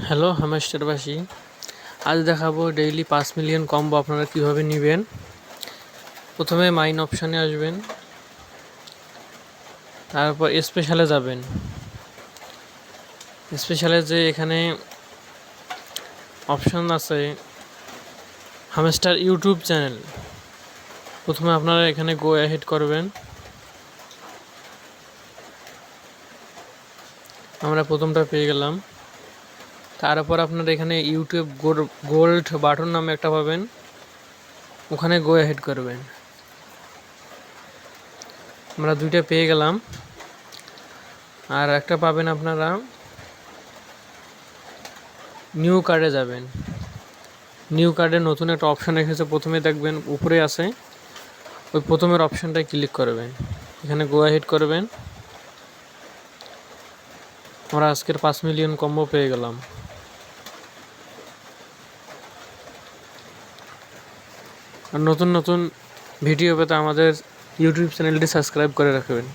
Hello হামেশটারবাসী, আজ দেখাবো daily 5 million combo আপনারা কিভাবে নেবেন। প্রথমে মাইন অপশানে আসবেন, তারপর স্পেশালে যাবেন। স্পেশালে যে এখানে অপশান আছে হামেস্টার ইউটিউব চ্যানেল, প্রথমে আপনারা এখানে গো অ্যাহেড করবেন। আমরা প্রথমটা পেয়ে গেলাম। তারপর আপনারা এখানে ইউটিউব গোল্ড বাটন নামে একটা পাবেন, ওখানে গো অ্যাহেড করবেন। আমরা দুইটা পেয়ে গেলাম। আর একটা পাবেন আপনারা নিউ কার্ডে যাবেন। নিউ কার্ডে নতুন একটা অপশান এসেছে, প্রথমে দেখবেন উপরে আছে, ওই প্রথমের অপশানটায় ক্লিক করবেন, এখানে গো অ্যাহেড করবেন। আমরা আজকের 5 মিলিয়ন কম্বো পেয়ে গেলাম। আর নতুন নতুন ভিডিও পেতে আমাদের ইউটিউব চ্যানেলটি সাবস্ক্রাইব করে রাখবেন।